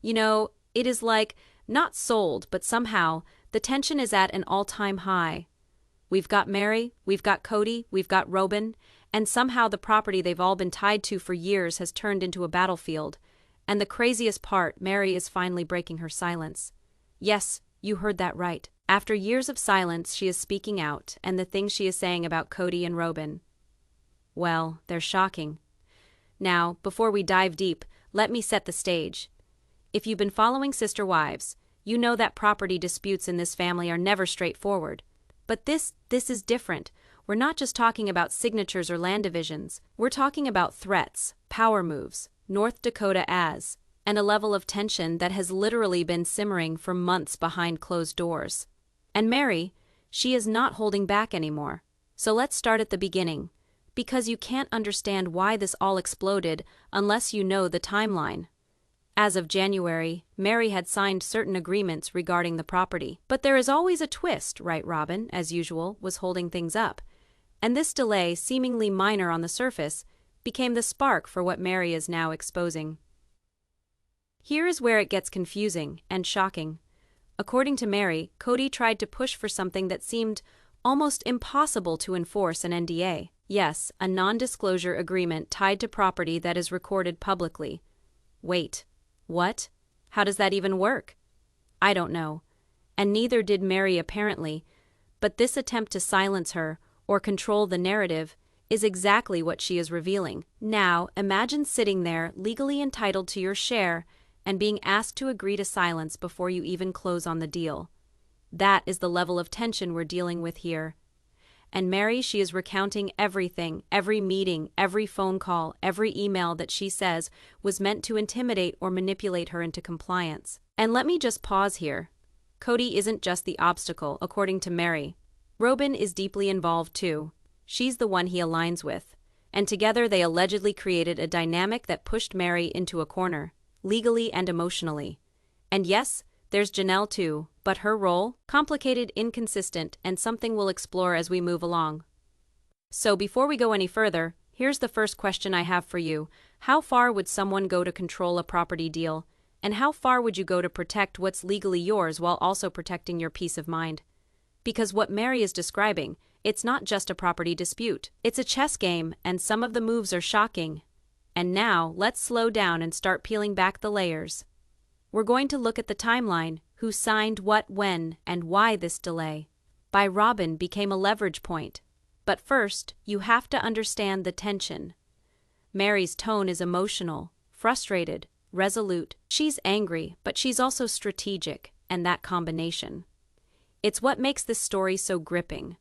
It is like, not sold, but somehow, the tension is at an all-time high. We've got Meri, we've got Kody, we've got Robyn, and somehow the property they've all been tied to for years has turned into a battlefield. And the craziest part, Meri is finally breaking her silence. Yes, you heard that right. After years of silence, she is speaking out, and the things she is saying about Kody and Robyn, well, they're shocking. Now, before we dive deep, let me set the stage. If you've been following Sister Wives, you know that property disputes in this family are never straightforward. But this is different. We're not just talking about signatures or land divisions. We're talking about threats, power moves, North Dakota as, and a level of tension that has literally been simmering for months behind closed doors. And Meri, she is not holding back anymore. So let's start at the beginning, because you can't understand why this all exploded unless you know the timeline. As of January, Meri had signed certain agreements regarding the property. But there is always a twist, right? Robyn, as usual, was holding things up. And this delay, seemingly minor on the surface, became the spark for what Meri is now exposing. Here is where it gets confusing and shocking. According to Meri, Kody tried to push for something that seemed almost impossible to enforce, an NDA. Yes, a non-disclosure agreement tied to property that is recorded publicly. Wait, what? How does that even work? I don't know. And neither did Meri apparently, but this attempt to silence her or control the narrative is exactly what she is revealing. Now, imagine sitting there, legally entitled to your share, and being asked to agree to silence before you even close on the deal. That is the level of tension we're dealing with here. And Meri, she is recounting everything, every meeting, every phone call, every email that she says was meant to intimidate or manipulate her into compliance. And let me just pause here. Kody isn't just the obstacle, according to Meri. Robyn is deeply involved too. She's the one he aligns with. And together they allegedly created a dynamic that pushed Meri into a corner, legally and emotionally. And yes, there's Janelle too, but her role? Complicated, inconsistent, and something we'll explore as we move along. So before we go any further, here's the first question I have for you. How far would someone go to control a property deal? And how far would you go to protect what's legally yours while also protecting your peace of mind? Because what Meri is describing, it's not just a property dispute. It's a chess game, and some of the moves are shocking. And now, let's slow down and start peeling back the layers. We're going to look at the timeline, who signed what when, and why this delay. By Robyn became a leverage point. But first, you have to understand the tension. Meri's tone is emotional, frustrated, resolute. She's angry, but she's also strategic, and that combination. It's what makes this story so gripping.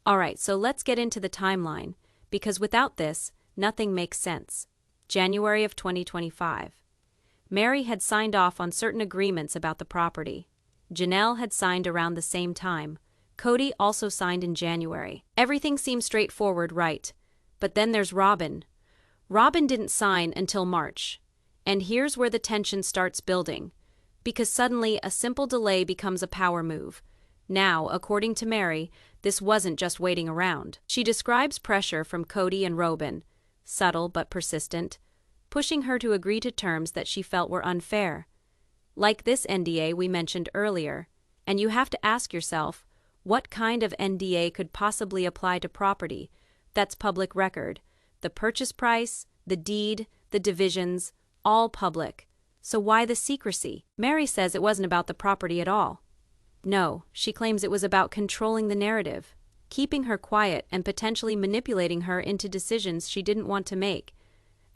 Alright, so let's get into the timeline, because without this, nothing makes sense. January of 2025. Meri had signed off on certain agreements about the property. Janelle had signed around the same time. Kody also signed in January. Everything seems straightforward, right? But then there's Robyn. Robyn didn't sign until March. And here's where the tension starts building. Because suddenly a simple delay becomes a power move. Now, according to Meri, this wasn't just waiting around. She describes pressure from Kody and Robyn, subtle but persistent, pushing her to agree to terms that she felt were unfair. Like this NDA we mentioned earlier. And you have to ask yourself, what kind of NDA could possibly apply to property that's public record? The purchase price, the deed, the divisions, all public. So why the secrecy? Meri says it wasn't about the property at all. No, she claims it was about controlling the narrative, keeping her quiet and potentially manipulating her into decisions she didn't want to make.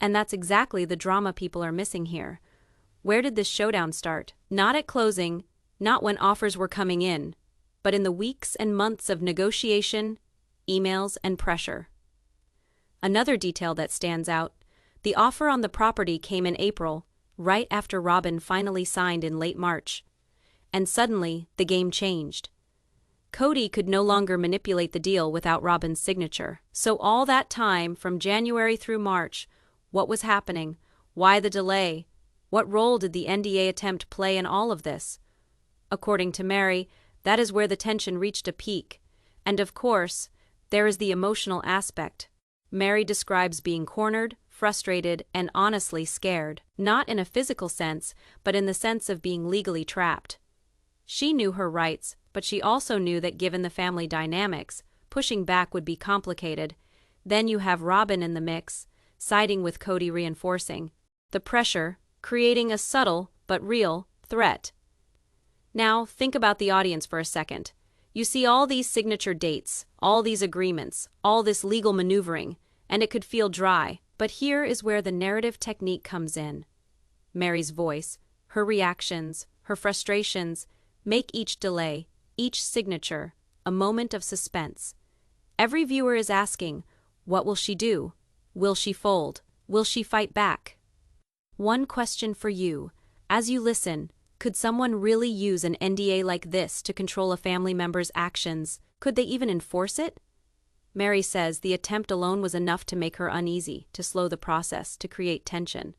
And that's exactly the drama people are missing here. Where did this showdown start? Not at closing, not when offers were coming in, but in the weeks and months of negotiation, emails, and pressure. Another detail that stands out, the offer on the property came in April, right after Robyn finally signed in late March. And suddenly, the game changed. Kody could no longer manipulate the deal without Robyn's signature. So all that time, from January through March, what was happening? Why the delay? What role did the NDA attempt play in all of this? According to Meri, that is where the tension reached a peak. And of course, there is the emotional aspect. Meri describes being cornered, frustrated, and honestly scared. Not in a physical sense, but in the sense of being legally trapped. She knew her rights, but she also knew that given the family dynamics, pushing back would be complicated. Then you have Robyn in the mix, siding with Kody, reinforcing the pressure, creating a subtle, but real, threat. Now, think about the audience for a second. You see all these signature dates, all these agreements, all this legal maneuvering, and it could feel dry. But here is where the narrative technique comes in. Meri's voice, her reactions, her frustrations, make each delay, each signature, a moment of suspense. Every viewer is asking, what will she do? Will she fold? Will she fight back? One question for you. As you listen, could someone really use an NDA like this to control a family member's actions? Could they even enforce it? Meri says the attempt alone was enough to make her uneasy, to slow the process, to create tension.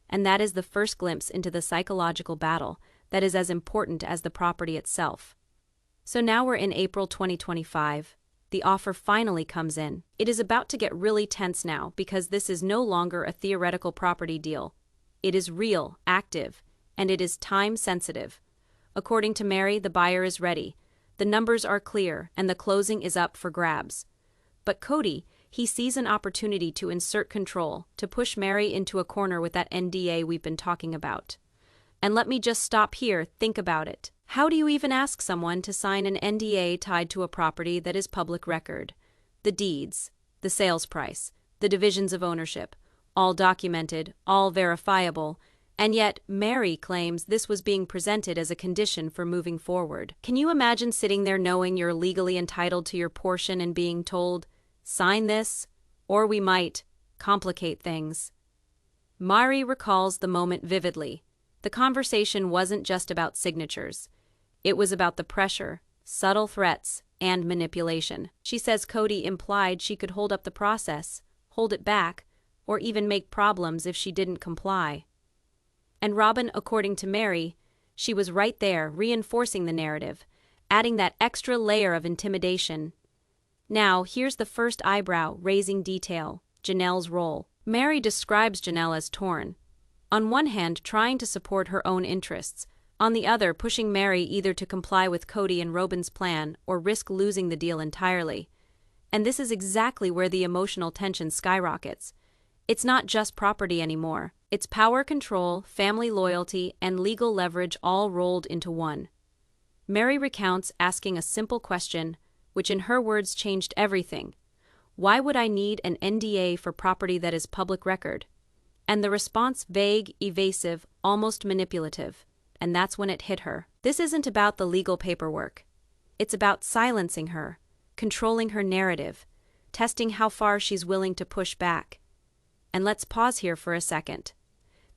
And that is the first glimpse into the psychological battle that is as important as the property itself. So now we're in April 2025. The offer finally comes in. It is about to get really tense now because this is no longer a theoretical property deal. It is real, active, and it is time-sensitive. According to Meri, the buyer is ready. The numbers are clear, and the closing is up for grabs. But Kody, he sees an opportunity to insert control, to push Meri into a corner with that NDA we've been talking about. And let me just stop here, think about it. How do you even ask someone to sign an NDA tied to a property that is public record? The deeds, the sales price, the divisions of ownership, all documented, all verifiable, and yet Meri claims this was being presented as a condition for moving forward. Can you imagine sitting there knowing you're legally entitled to your portion and being told, sign this, or we might complicate things? Meri recalls the moment vividly. The conversation wasn't just about signatures. It was about the pressure, subtle threats, and manipulation. She says Kody implied she could hold up the process, hold it back, or even make problems if she didn't comply. And Robyn, according to Meri, she was right there, reinforcing the narrative, adding that extra layer of intimidation. Now, here's the first eyebrow-raising detail, Janelle's role. Meri describes Janelle as torn. On one hand, trying to support her own interests, on the other, pushing Meri either to comply with Kody and Robyn's plan or risk losing the deal entirely. And this is exactly where the emotional tension skyrockets. It's not just property anymore. It's power control, family loyalty, and legal leverage all rolled into one. Meri recounts asking a simple question, which in her words changed everything. Why would I need an NDA for property that is public record? And the response vague, evasive, almost manipulative. And that's when it hit her. This isn't about the legal paperwork. It's about silencing her, controlling her narrative, testing how far she's willing to push back. And let's pause here for a second.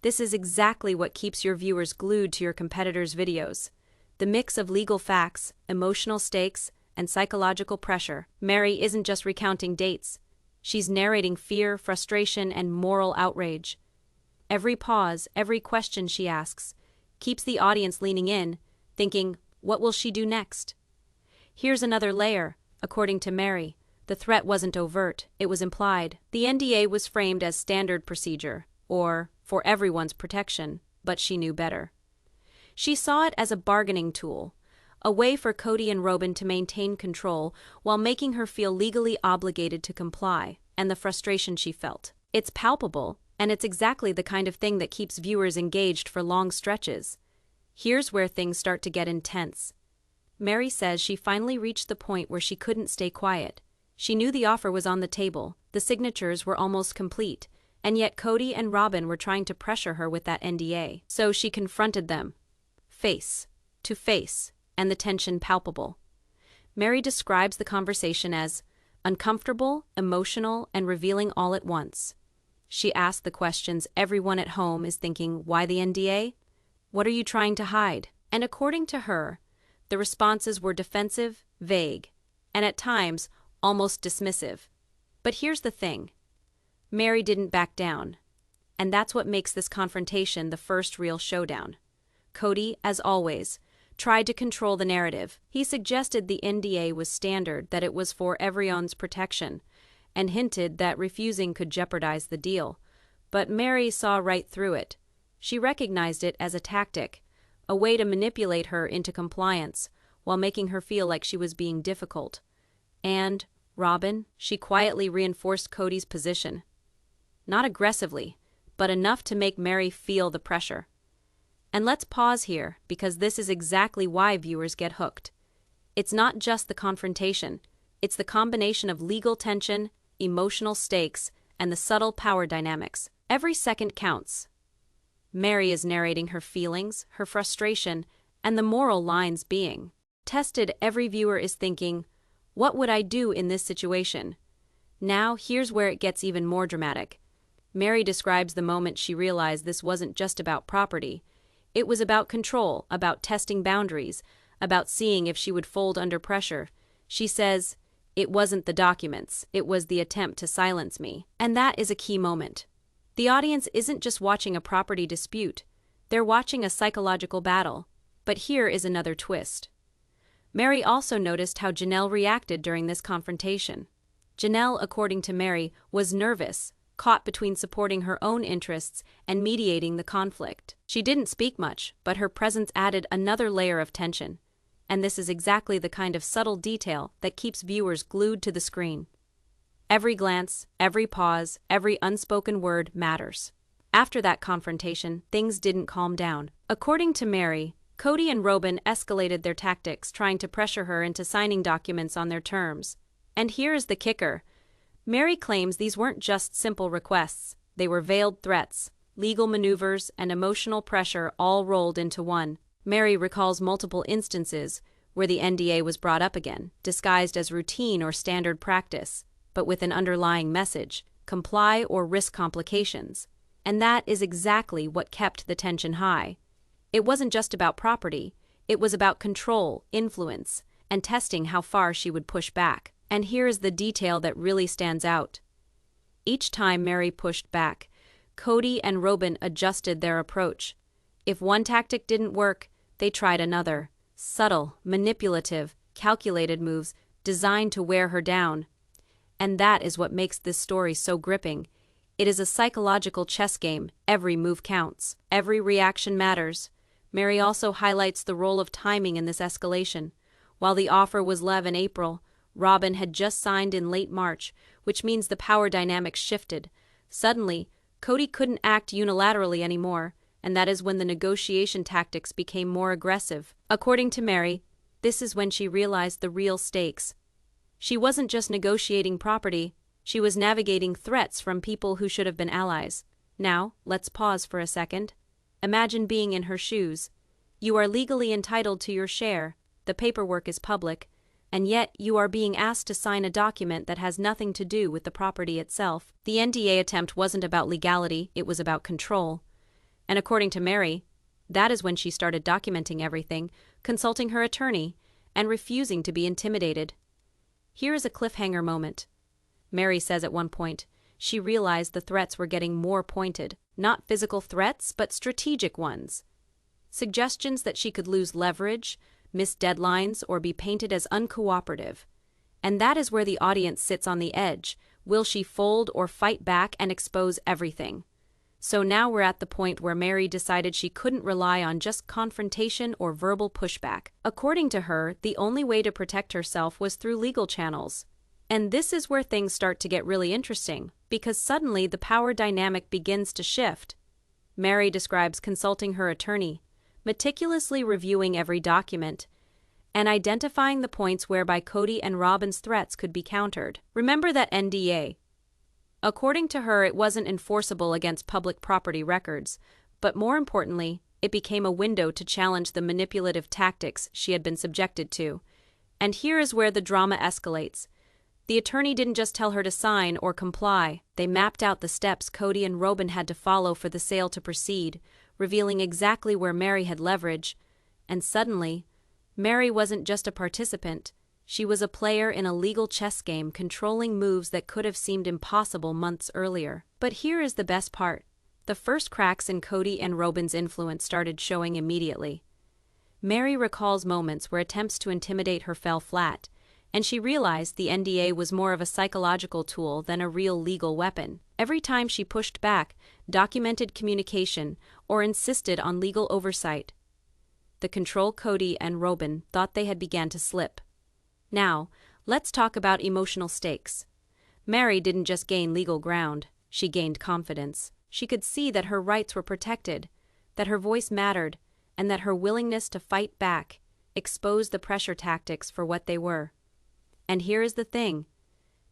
This is exactly what keeps your viewers glued to your competitors' videos. The mix of legal facts, emotional stakes, and psychological pressure. Meri isn't just recounting dates. She's narrating fear, frustration, and moral outrage. Every pause, every question she asks, keeps the audience leaning in, thinking, what will she do next? Here's another layer. According to Meri, the threat wasn't overt, it was implied. The NDA was framed as standard procedure, or for everyone's protection, but she knew better. She saw it as a bargaining tool, a way for Kody and Robyn to maintain control while making her feel legally obligated to comply, and the frustration she felt. It's palpable, and it's exactly the kind of thing that keeps viewers engaged for long stretches. Here's where things start to get intense. Meri says she finally reached the point where she couldn't stay quiet. She knew the offer was on the table, the signatures were almost complete, and yet Kody and Robyn were trying to pressure her with that NDA. So she confronted them, face to face, and the tension palpable. Meri describes the conversation as uncomfortable, emotional, and revealing all at once. She asked the questions everyone at home is thinking, why the NDA? What are you trying to hide? And according to her, the responses were defensive, vague, and at times, almost dismissive. But here's the thing. Meri didn't back down. And that's what makes this confrontation the first real showdown. Kody, as always, tried to control the narrative. He suggested the NDA was standard, that it was for everyone's protection, and hinted that refusing could jeopardize the deal. But Meri saw right through it. She recognized it as a tactic, a way to manipulate her into compliance, while making her feel like she was being difficult. And, Robyn, she quietly reinforced Kody's position. Not aggressively, but enough to make Meri feel the pressure. And let's pause here, because this is exactly why viewers get hooked. It's not just the confrontation, it's the combination of legal tension, emotional stakes, and the subtle power dynamics. Every second counts. Meri is narrating her feelings, her frustration, and the moral lines being tested. Every viewer is thinking, what would I do in this situation? Now, here's where it gets even more dramatic. Meri describes the moment she realized this wasn't just about property. It was about control, about testing boundaries, about seeing if she would fold under pressure. She says, "It wasn't the documents, it was the attempt to silence me." And that is a key moment. The audience isn't just watching a property dispute, they're watching a psychological battle. But here is another twist. Meri also noticed how Janelle reacted during this confrontation. Janelle, according to Meri, was nervous, caught between supporting her own interests and mediating the conflict. She didn't speak much, but her presence added another layer of tension. And this is exactly the kind of subtle detail that keeps viewers glued to the screen. Every glance, every pause, every unspoken word matters. After that confrontation, things didn't calm down. According to Meri, Kody and Robyn escalated their tactics, trying to pressure her into signing documents on their terms. And here is the kicker. Meri claims these weren't just simple requests, they were veiled threats, legal maneuvers, and emotional pressure all rolled into one. Meri recalls multiple instances where the NDA was brought up again, disguised as routine or standard practice, but with an underlying message: comply or risk complications. And that is exactly what kept the tension high. It wasn't just about property, it was about control, influence, and testing how far she would push back. And here is the detail that really stands out. Each time Meri pushed back, Kody and Robyn adjusted their approach. If one tactic didn't work, they tried another. Subtle, manipulative, calculated moves designed to wear her down. And that is what makes this story so gripping. It is a psychological chess game. Every move counts. Every reaction matters. Meri also highlights the role of timing in this escalation. While the offer was live in April, Robyn had just signed in late March, which means the power dynamics shifted. Suddenly, Kody couldn't act unilaterally anymore, and that is when the negotiation tactics became more aggressive. According to Meri, this is when she realized the real stakes. She wasn't just negotiating property, she was navigating threats from people who should have been allies. Now, let's pause for a second. Imagine being in her shoes. You are legally entitled to your share, the paperwork is public, and yet you are being asked to sign a document that has nothing to do with the property itself. The NDA attempt wasn't about legality, it was about control. And according to Meri, that is when she started documenting everything, consulting her attorney, and refusing to be intimidated. Here is a cliffhanger moment. Meri says at one point, she realized the threats were getting more pointed. Not physical threats, but strategic ones. Suggestions that she could lose leverage, miss deadlines, or be painted as uncooperative. And that is where the audience sits on the edge. Will she fold or fight back and expose everything? So now we're at the point where Meri decided she couldn't rely on just confrontation or verbal pushback. According to her, the only way to protect herself was through legal channels. And this is where things start to get really interesting, because suddenly the power dynamic begins to shift. Meri describes consulting her attorney, meticulously reviewing every document, and identifying the points whereby Kody and Robyn's threats could be countered. Remember that NDA. According to her, it wasn't enforceable against public property records, but more importantly, it became a window to challenge the manipulative tactics she had been subjected to. And here is where the drama escalates. The attorney didn't just tell her to sign or comply, they mapped out the steps Kody and Robyn had to follow for the sale to proceed, revealing exactly where Meri had leverage. And suddenly, Meri wasn't just a participant, she was a player in a legal chess game controlling moves that could have seemed impossible months earlier. But here is the best part. The first cracks in Kody and Robyn's influence started showing immediately. Meri recalls moments where attempts to intimidate her fell flat, and she realized the NDA was more of a psychological tool than a real legal weapon. Every time she pushed back, documented communication, or insisted on legal oversight. The control Kody and Robyn thought they had began to slip. Now, let's talk about emotional stakes. Meri didn't just gain legal ground, she gained confidence. She could see that her rights were protected, that her voice mattered, and that her willingness to fight back exposed the pressure tactics for what they were. And here is the thing.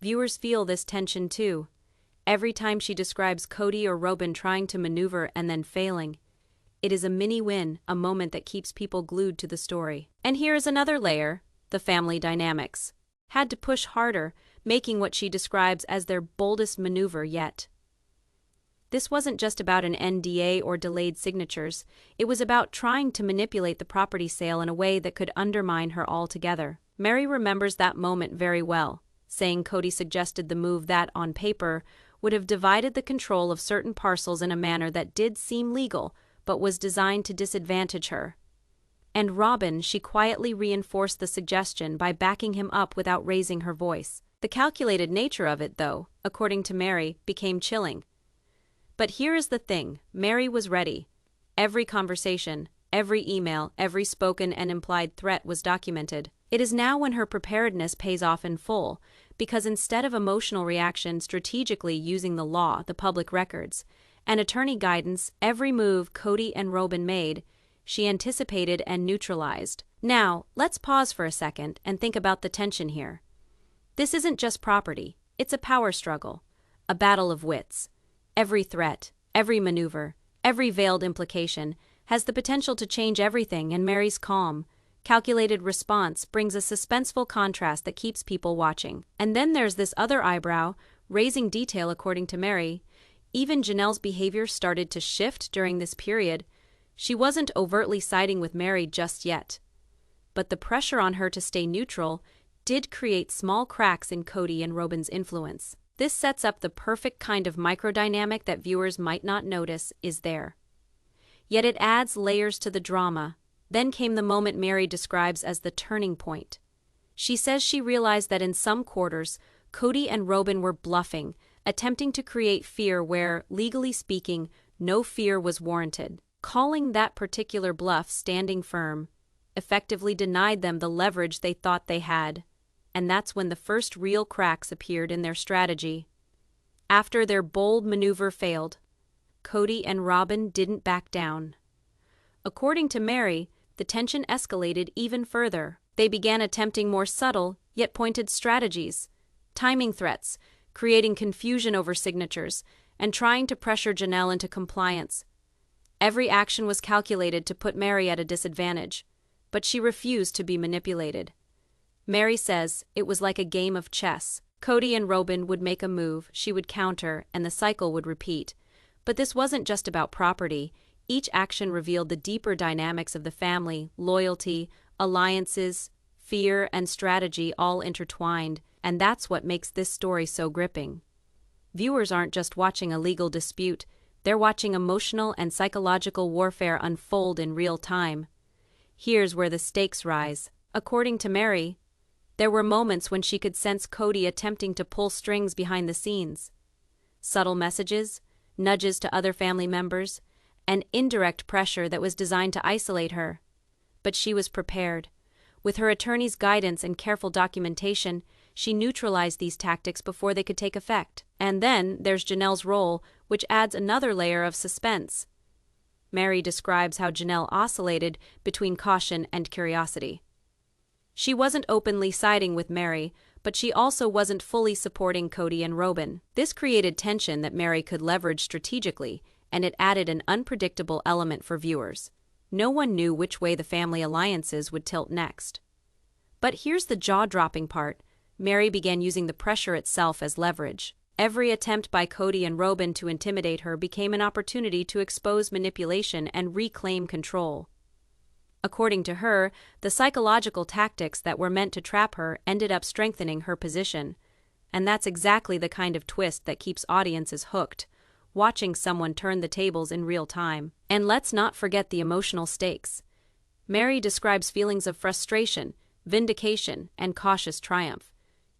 Viewers feel this tension too. Every time she describes Kody or Robyn trying to maneuver and then failing, it is a mini win, a moment that keeps people glued to the story. And here is another layer, the family dynamics. Had to push harder, making what she describes as their boldest maneuver yet. This wasn't just about an NDA or delayed signatures, it was about trying to manipulate the property sale in a way that could undermine her altogether. Meri remembers that moment very well, saying Kody suggested the move that, on paper, would have divided the control of certain parcels in a manner that did seem legal, but was designed to disadvantage her. And Robyn, she quietly reinforced the suggestion by backing him up without raising her voice. The calculated nature of it, though, according to Meri, became chilling. But here is the thing, Meri was ready. Every conversation, every email, every spoken and implied threat was documented. It is now when her preparedness pays off in full, because instead of emotional reaction strategically using the law, the public records, and attorney guidance, every move Kody and Robyn made, she anticipated and neutralized. Now, let's pause for a second and think about the tension here. This isn't just property, it's a power struggle, a battle of wits. Every threat, every maneuver, every veiled implication has the potential to change everything, and Meri's calm, calculated response brings a suspenseful contrast that keeps people watching. And then there's this other eyebrow-raising detail according to Meri. Even Janelle's behavior started to shift during this period. She wasn't overtly siding with Meri just yet. But the pressure on her to stay neutral did create small cracks in Kody and Robyn's influence. This sets up the perfect kind of microdynamic that viewers might not notice is there. Yet it adds layers to the drama. Then came the moment Meri describes as the turning point. She says she realized that in some quarters, Kody and Robyn were bluffing, attempting to create fear where, legally speaking, no fear was warranted. Calling that particular bluff standing firm effectively denied them the leverage they thought they had. And that's when the first real cracks appeared in their strategy. After their bold maneuver failed, Kody and Robyn didn't back down. According to Meri, the tension escalated even further. They began attempting more subtle, yet pointed strategies, timing threats, creating confusion over signatures, and trying to pressure Janelle into compliance. Every action was calculated to put Meri at a disadvantage, but she refused to be manipulated. Meri says it was like a game of chess. Kody and Robyn would make a move, she would counter, and the cycle would repeat. But this wasn't just about property. Each action revealed the deeper dynamics of the family, loyalty, alliances, fear, and strategy all intertwined, and that's what makes this story so gripping. Viewers aren't just watching a legal dispute, they're watching emotional and psychological warfare unfold in real time. Here's where the stakes rise. According to Meri, there were moments when she could sense Kody attempting to pull strings behind the scenes. Subtle messages, nudges to other family members, and indirect pressure that was designed to isolate her. But she was prepared. With her attorney's guidance and careful documentation, she neutralized these tactics before they could take effect. And then there's Janelle's role, which adds another layer of suspense. Meri describes how Janelle oscillated between caution and curiosity. She wasn't openly siding with Meri, but she also wasn't fully supporting Kody and Robyn. This created tension that Meri could leverage strategically, and it added an unpredictable element for viewers. No one knew which way the family alliances would tilt next. But here's the jaw-dropping part. Meri began using the pressure itself as leverage. Every attempt by Kody and Robyn to intimidate her became an opportunity to expose manipulation and reclaim control. According to her, the psychological tactics that were meant to trap her ended up strengthening her position. And that's exactly the kind of twist that keeps audiences hooked, watching someone turn the tables in real time. And let's not forget the emotional stakes. Meri describes feelings of frustration, vindication, and cautious triumph.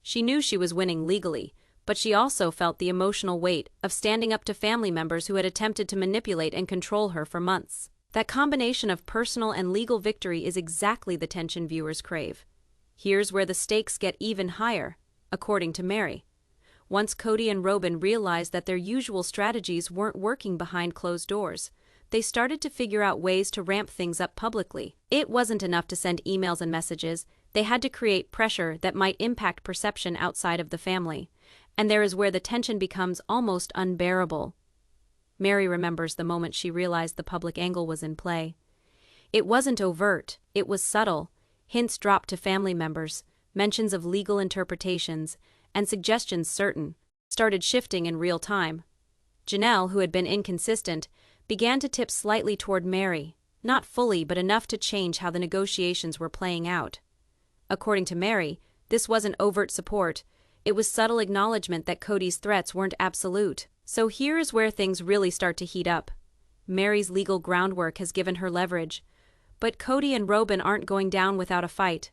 She knew she was winning legally, but she also felt the emotional weight of standing up to family members who had attempted to manipulate and control her for months. That combination of personal and legal victory is exactly the tension viewers crave. Here's where the stakes get even higher, according to Meri. Once Kody and Robyn realized that their usual strategies weren't working behind closed doors, they started to figure out ways to ramp things up publicly. It wasn't enough to send emails and messages, they had to create pressure that might impact perception outside of the family. And there is where the tension becomes almost unbearable. Meri remembers the moment she realized the public angle was in play. It wasn't overt, it was subtle. Hints dropped to family members, mentions of legal interpretations, and suggestions started shifting in real time. Janelle, who had been inconsistent, began to tip slightly toward Meri, not fully but enough to change how the negotiations were playing out. According to Meri, this wasn't overt support, it was subtle acknowledgement that Kody's threats weren't absolute. So here is where things really start to heat up. Meri's legal groundwork has given her leverage, but Kody and Robyn aren't going down without a fight.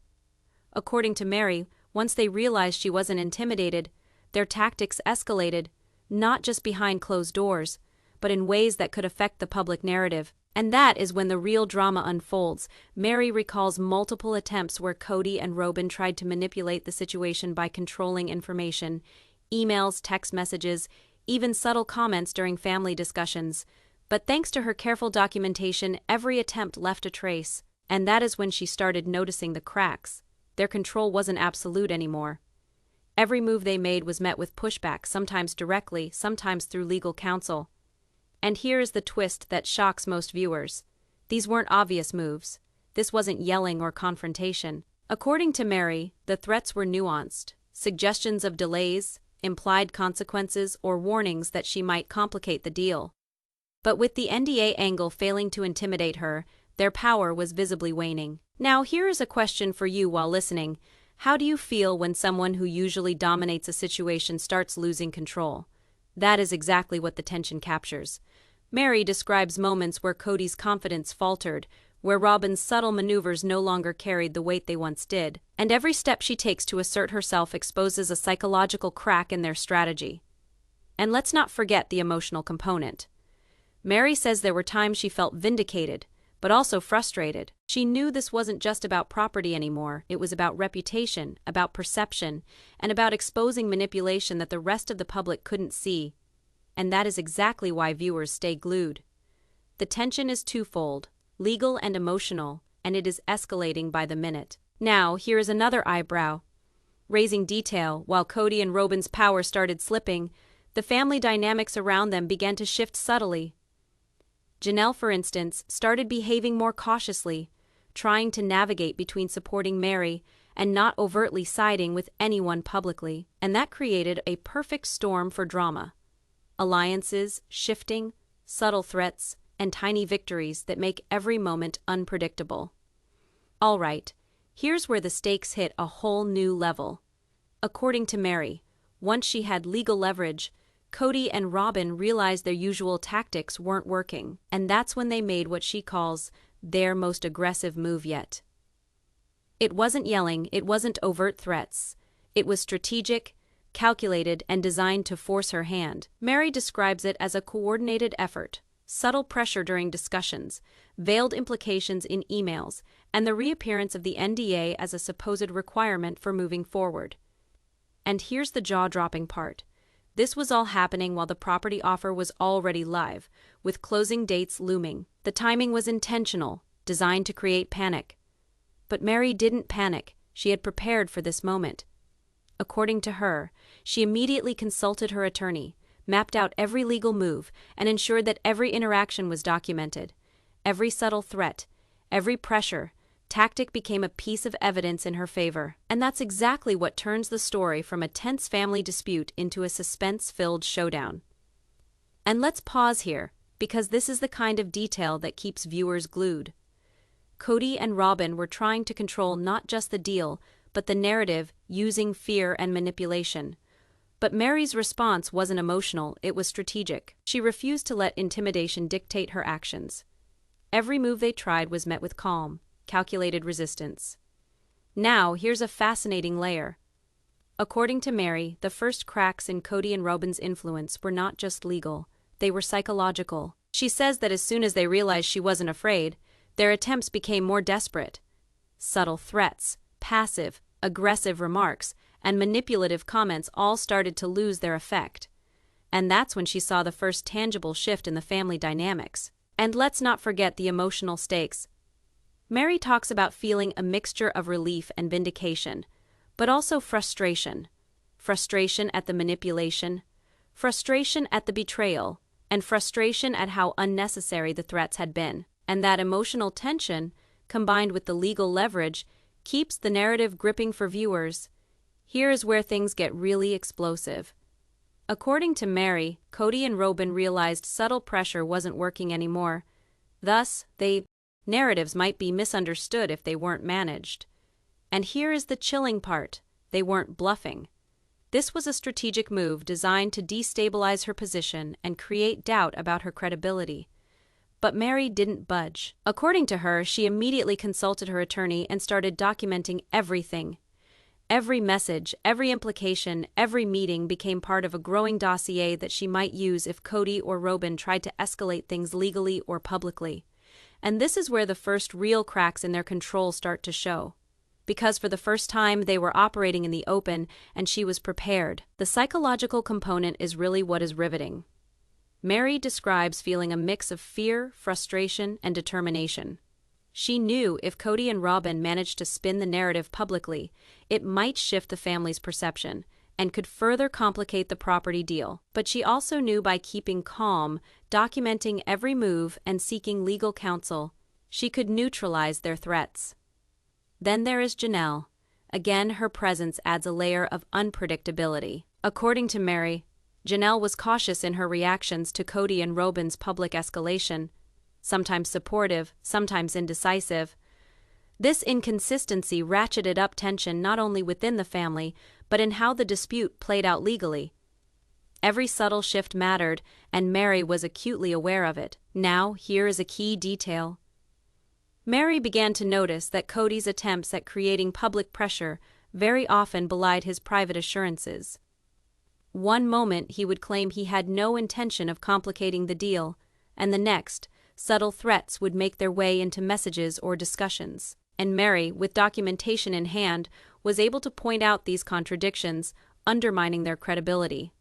According to Meri, once they realized she wasn't intimidated, their tactics escalated, not just behind closed doors, but in ways that could affect the public narrative. And that is when the real drama unfolds. Meri recalls multiple attempts where Kody and Robyn tried to manipulate the situation by controlling information, emails, text messages, even subtle comments during family discussions. But thanks to her careful documentation, every attempt left a trace. And that is when she started noticing the cracks. Their control wasn't absolute anymore. Every move they made was met with pushback, sometimes directly, sometimes through legal counsel. And here is the twist that shocks most viewers. These weren't obvious moves. This wasn't yelling or confrontation. According to Meri, the threats were nuanced. Suggestions of delays, implied consequences, or warnings that she might complicate the deal. But with the NDA angle failing to intimidate her, their power was visibly waning. Now here is a question for you while listening. How do you feel when someone who usually dominates a situation starts losing control? That is exactly what the tension captures. Meri describes moments where Kody's confidence faltered, where Robyn's subtle maneuvers no longer carried the weight they once did, and every step she takes to assert herself exposes a psychological crack in their strategy. And let's not forget the emotional component. Meri says there were times she felt vindicated, but also frustrated. She knew this wasn't just about property anymore, it was about reputation, about perception, and about exposing manipulation that the rest of the public couldn't see. And that is exactly why viewers stay glued. The tension is twofold, legal and emotional, and it is escalating by the minute. Now, here is another eyebrow raising detail. While Kody and Robyn's power started slipping, the family dynamics around them began to shift subtly. Janelle, for instance, started behaving more cautiously, trying to navigate between supporting Meri and not overtly siding with anyone publicly, and that created a perfect storm for drama. Alliances, shifting, subtle threats, and tiny victories that make every moment unpredictable. All right, here's where the stakes hit a whole new level. According to Meri, once she had legal leverage, Kody and Robyn realized their usual tactics weren't working, and that's when they made what she calls their most aggressive move yet. It wasn't yelling, it wasn't overt threats. It was strategic, calculated, and designed to force her hand. Meri describes it as a coordinated effort, subtle pressure during discussions, veiled implications in emails, and the reappearance of the NDA as a supposed requirement for moving forward. And here's the jaw-dropping part. This was all happening while the property offer was already live, with closing dates looming. The timing was intentional, designed to create panic. But Meri didn't panic. She had prepared for this moment. According to her, she immediately consulted her attorney, mapped out every legal move, and ensured that every interaction was documented. Every subtle threat, every pressure, tactic became a piece of evidence in her favor. And that's exactly what turns the story from a tense family dispute into a suspense-filled showdown. And let's pause here, because this is the kind of detail that keeps viewers glued. Kody and Robyn were trying to control not just the deal, but the narrative, using fear and manipulation. But Meri's response wasn't emotional, it was strategic. She refused to let intimidation dictate her actions. Every move they tried was met with calm, calculated resistance. Now, here's a fascinating layer. According to Meri, the first cracks in Kody and Robyn's influence were not just legal, they were psychological. She says that as soon as they realized she wasn't afraid, their attempts became more desperate. Subtle threats, passive, aggressive remarks, and manipulative comments all started to lose their effect. And that's when she saw the first tangible shift in the family dynamics. And let's not forget the emotional stakes. Meri talks about feeling a mixture of relief and vindication, but also frustration. Frustration at the manipulation, frustration at the betrayal, and frustration at how unnecessary the threats had been. And that emotional tension, combined with the legal leverage, keeps the narrative gripping for viewers. Here is where things get really explosive. According to Meri, Kody and Robyn realized subtle pressure wasn't working anymore. Thus, narratives might be misunderstood if they weren't managed. And here is the chilling part: they weren't bluffing. This was a strategic move designed to destabilize her position and create doubt about her credibility. But Meri didn't budge. According to her, she immediately consulted her attorney and started documenting everything. Every message, every implication, every meeting became part of a growing dossier that she might use if Kody or Robyn tried to escalate things legally or publicly. And this is where the first real cracks in their control start to show. Because for the first time they were operating in the open, and she was prepared. The psychological component is really what is riveting. Meri describes feeling a mix of fear, frustration, and determination. She knew if Kody and Robyn managed to spin the narrative publicly, it might shift the family's perception and could further complicate the property deal. But she also knew by keeping calm, documenting every move, and seeking legal counsel, she could neutralize their threats. Then there is Janelle. Again, her presence adds a layer of unpredictability. According to Meri, Janelle was cautious in her reactions to Kody and Robyn's public escalation, sometimes supportive, sometimes indecisive. This inconsistency ratcheted up tension not only within the family, but in how the dispute played out legally. Every subtle shift mattered, and Meri was acutely aware of it. Now, here is a key detail. Meri began to notice that Kody's attempts at creating public pressure very often belied his private assurances. One moment he would claim he had no intention of complicating the deal, and the next, subtle threats would make their way into messages or discussions. And Meri, with documentation in hand, was able to point out these contradictions, undermining their credibility.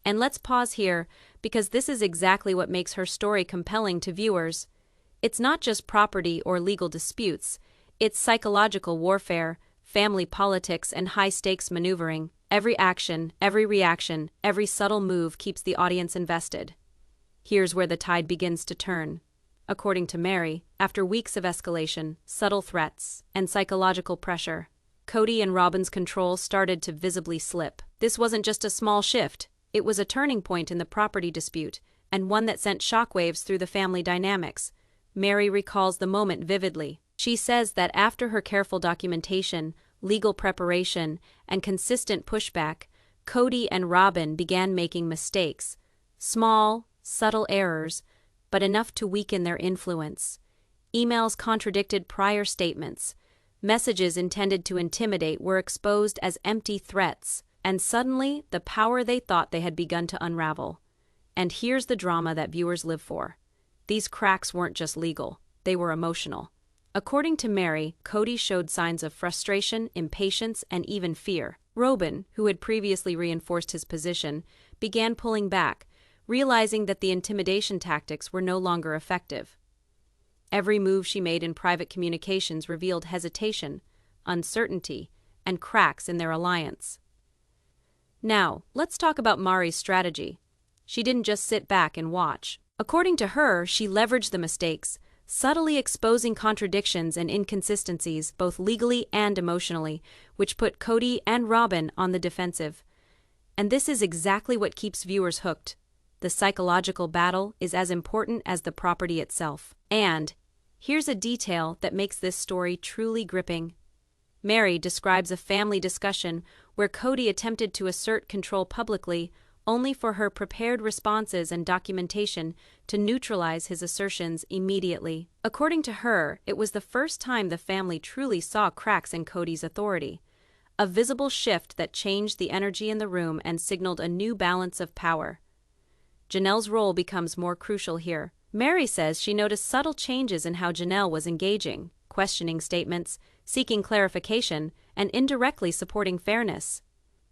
And let's pause here, because this is exactly what makes her story compelling to viewers. It's not just property or legal disputes, it's psychological warfare, family politics, and high-stakes maneuvering. Every action, every reaction, every subtle move keeps the audience invested. Here's where the tide begins to turn. According to Meri, after weeks of escalation, subtle threats, and psychological pressure, Kody and Robyn's control started to visibly slip. This wasn't just a small shift, it was a turning point in the property dispute, and one that sent shockwaves through the family dynamics. Meri recalls the moment vividly. She says that after her careful documentation, legal preparation, and consistent pushback, Kody and Robyn began making mistakes. Small, subtle errors, but enough to weaken their influence. Emails contradicted prior statements. Messages intended to intimidate were exposed as empty threats, and suddenly the power they thought they had begun to unravel. And here's the drama that viewers live for. These cracks weren't just legal, they were emotional. According to Meri, Kody showed signs of frustration, impatience, and even fear. Robyn, who had previously reinforced his position, began pulling back, realizing that the intimidation tactics were no longer effective. Every move she made in private communications revealed hesitation, uncertainty, and cracks in their alliance. Now, let's talk about Meri's strategy. She didn't just sit back and watch. According to her, she leveraged the mistakes, subtly exposing contradictions and inconsistencies both legally and emotionally, which put Kody and Robyn on the defensive. And this is exactly what keeps viewers hooked. The psychological battle is as important as the property itself. And here's a detail that makes this story truly gripping. Meri describes a family discussion where Kody attempted to assert control publicly, only for her prepared responses and documentation to neutralize his assertions immediately. According to her, it was the first time the family truly saw cracks in Kody's authority. a visible shift that changed the energy in the room and signaled a new balance of power. Janelle's role becomes more crucial here. Meri says she noticed subtle changes in how Janelle was engaging, questioning statements, seeking clarification, and indirectly supporting fairness.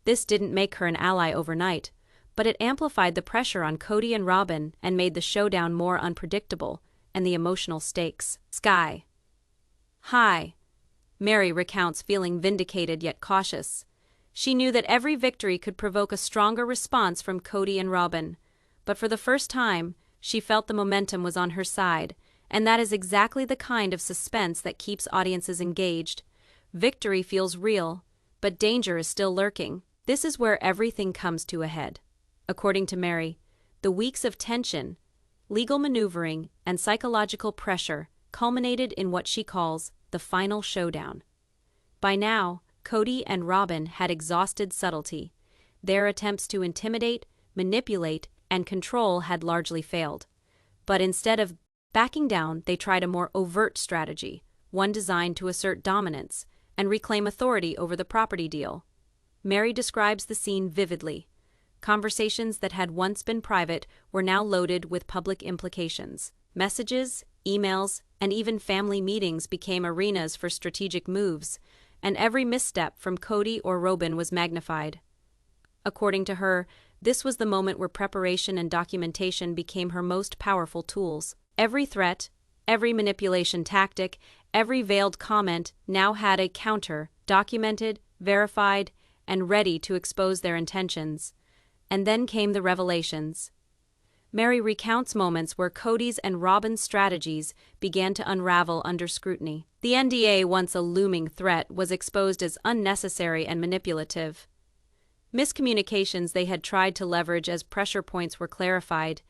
This didn't make her an ally overnight, but it amplified the pressure on Kody and Robyn and made the showdown more unpredictable and the emotional stakes sky high. Meri recounts feeling vindicated yet cautious. She knew that every victory could provoke a stronger response from Kody and Robyn, but for the first time, she felt the momentum was on her side, and that is exactly the kind of suspense that keeps audiences engaged. Victory feels real, but danger is still lurking. This is where everything comes to a head. According to Meri, the weeks of tension, legal maneuvering, and psychological pressure culminated in what she calls the final showdown. By now, Kody and Robyn had exhausted subtlety. Their attempts to intimidate, manipulate, and control had largely failed. But instead of backing down, they tried a more overt strategy, one designed to assert dominance and reclaim authority over the property deal. Meri describes the scene vividly. Conversations that had once been private were now loaded with public implications. Messages, emails, and even family meetings became arenas for strategic moves, and every misstep from Kody or Robyn was magnified. According to her, this was the moment where preparation and documentation became her most powerful tools. Every threat, every manipulation tactic, every veiled comment now had a counter, documented, verified, and ready to expose their intentions. And then came the revelations. Meri recounts moments where Kody's and Robyn's strategies began to unravel under scrutiny. The NDA, once a looming threat, was exposed as unnecessary and manipulative. Miscommunications they had tried to leverage as pressure points were clarified,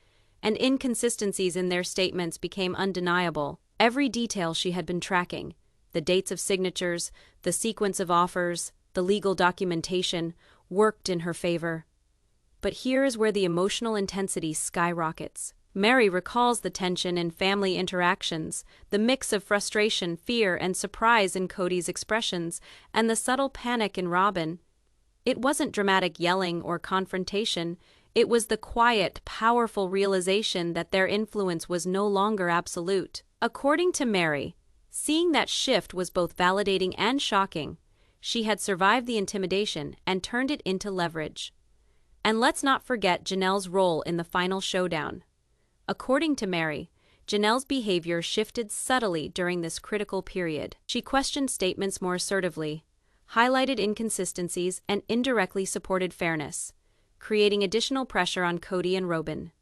and inconsistencies in their statements became undeniable. Every detail she had been tracking, the dates of signatures, the sequence of offers, the legal documentation, worked in her favor. But here is where the emotional intensity skyrockets. Meri recalls the tension in family interactions, the mix of frustration, fear, and surprise in Kody's expressions, and the subtle panic in Robyn. It wasn't dramatic yelling or confrontation, it was the quiet, powerful realization that their influence was no longer absolute. According to Meri, seeing that shift was both validating and shocking. She had survived the intimidation and turned it into leverage. And let's not forget Janelle's role in the final showdown. According to Meri, Janelle's behavior shifted subtly during this critical period. She questioned statements more assertively, highlighted inconsistencies, and indirectly supported fairness, creating additional pressure on Kody and Robyn.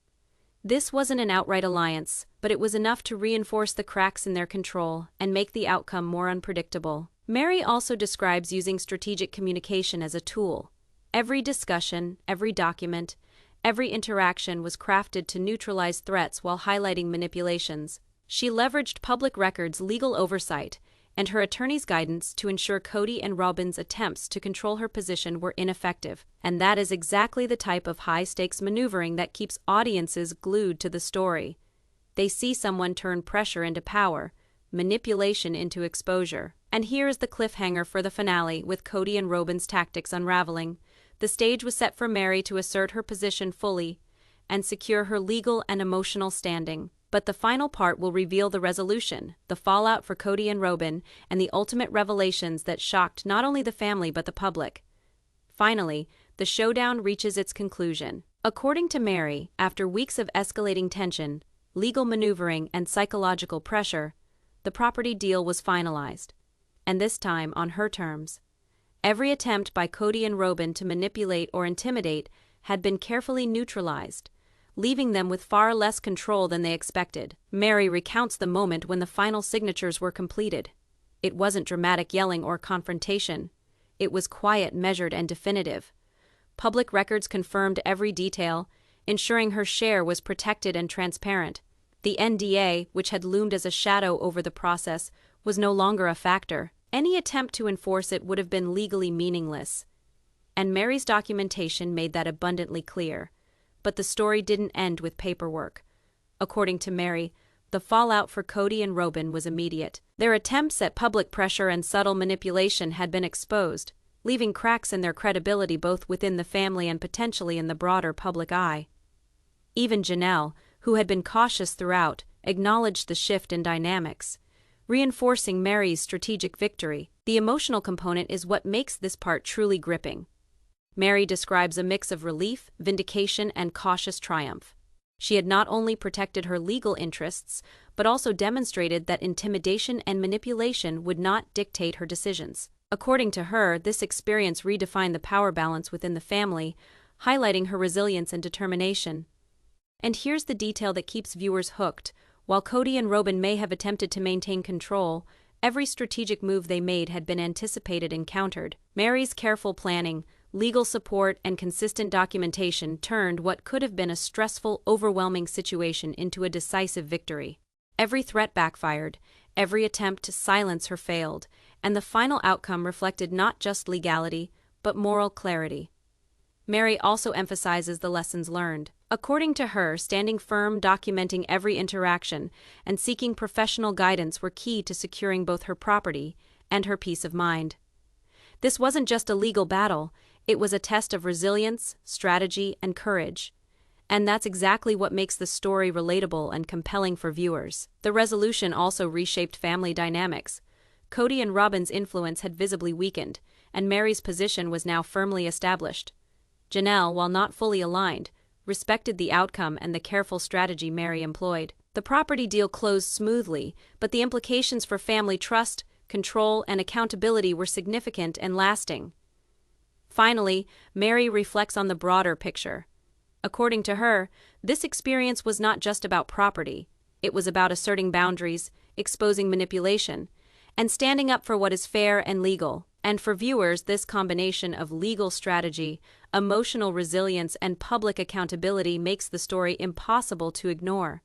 This wasn't an outright alliance, but it was enough to reinforce the cracks in their control and make the outcome more unpredictable. Meri also describes using strategic communication as a tool. Every discussion, every document, every interaction was crafted to neutralize threats while highlighting manipulations. She leveraged public records, legal oversight, and her attorney's guidance to ensure Kody and Robyn's attempts to control her position were ineffective. And that is exactly the type of high-stakes maneuvering that keeps audiences glued to the story. They see someone turn pressure into power, manipulation into exposure. And here is the cliffhanger for the finale, with Kody and Robyn's tactics unraveling. The stage was set for Meri to assert her position fully and secure her legal and emotional standing. But the final part will reveal the resolution, the fallout for Kody and Robyn, and the ultimate revelations that shocked not only the family but the public. Finally, the showdown reaches its conclusion. According to Meri, after weeks of escalating tension, legal maneuvering, and psychological pressure, the property deal was finalized. And this time on her terms. Every attempt by Kody and Robyn to manipulate or intimidate had been carefully neutralized, leaving them with far less control than they expected. Meri recounts the moment when the final signatures were completed. It wasn't dramatic yelling or confrontation. It was quiet, measured, and definitive. Public records confirmed every detail, ensuring her share was protected and transparent. The NDA, which had loomed as a shadow over the process, was no longer a factor. Any attempt to enforce it would have been legally meaningless. And Meri's documentation made that abundantly clear. But the story didn't end with paperwork. According to Meri, the fallout for Kody and Robyn was immediate. Their attempts at public pressure and subtle manipulation had been exposed, leaving cracks in their credibility both within the family and potentially in the broader public eye. Even Janelle, who had been cautious throughout, acknowledged the shift in dynamics, reinforcing Meri's strategic victory. The emotional component is what makes this part truly gripping. Meri describes a mix of relief, vindication, and cautious triumph. She had not only protected her legal interests, but also demonstrated that intimidation and manipulation would not dictate her decisions. According to her, this experience redefined the power balance within the family, highlighting her resilience and determination. And here's the detail that keeps viewers hooked. While Kody and Robyn may have attempted to maintain control, every strategic move they made had been anticipated and countered. Meri's careful planning, legal support, and consistent documentation turned what could have been a stressful, overwhelming situation into a decisive victory. Every threat backfired, every attempt to silence her failed, and the final outcome reflected not just legality, but moral clarity. Meri also emphasizes the lessons learned. According to her, standing firm, documenting every interaction, and seeking professional guidance were key to securing both her property and her peace of mind. This wasn't just a legal battle, it was a test of resilience, strategy, and courage. And that's exactly what makes the story relatable and compelling for viewers. The resolution also reshaped family dynamics. Kody and Robyn's influence had visibly weakened, and Meri's position was now firmly established. Janelle, while not fully aligned, respected the outcome and the careful strategy Meri employed. The property deal closed smoothly, but the implications for family trust, control, and accountability were significant and lasting. Finally, Meri reflects on the broader picture. According to her, this experience was not just about property. It was about asserting boundaries, exposing manipulation, and standing up for what is fair and legal. And for viewers, this combination of legal strategy, emotional resilience, and public accountability makes the story impossible to ignore.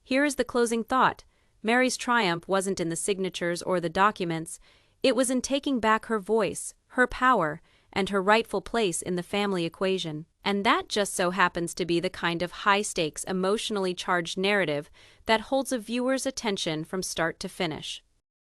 Here is the closing thought. Meri's triumph wasn't in the signatures or the documents, it was in taking back her voice, her power, and her rightful place in the family equation. And that just so happens to be the kind of high-stakes, emotionally charged narrative that holds a viewer's attention from start to finish.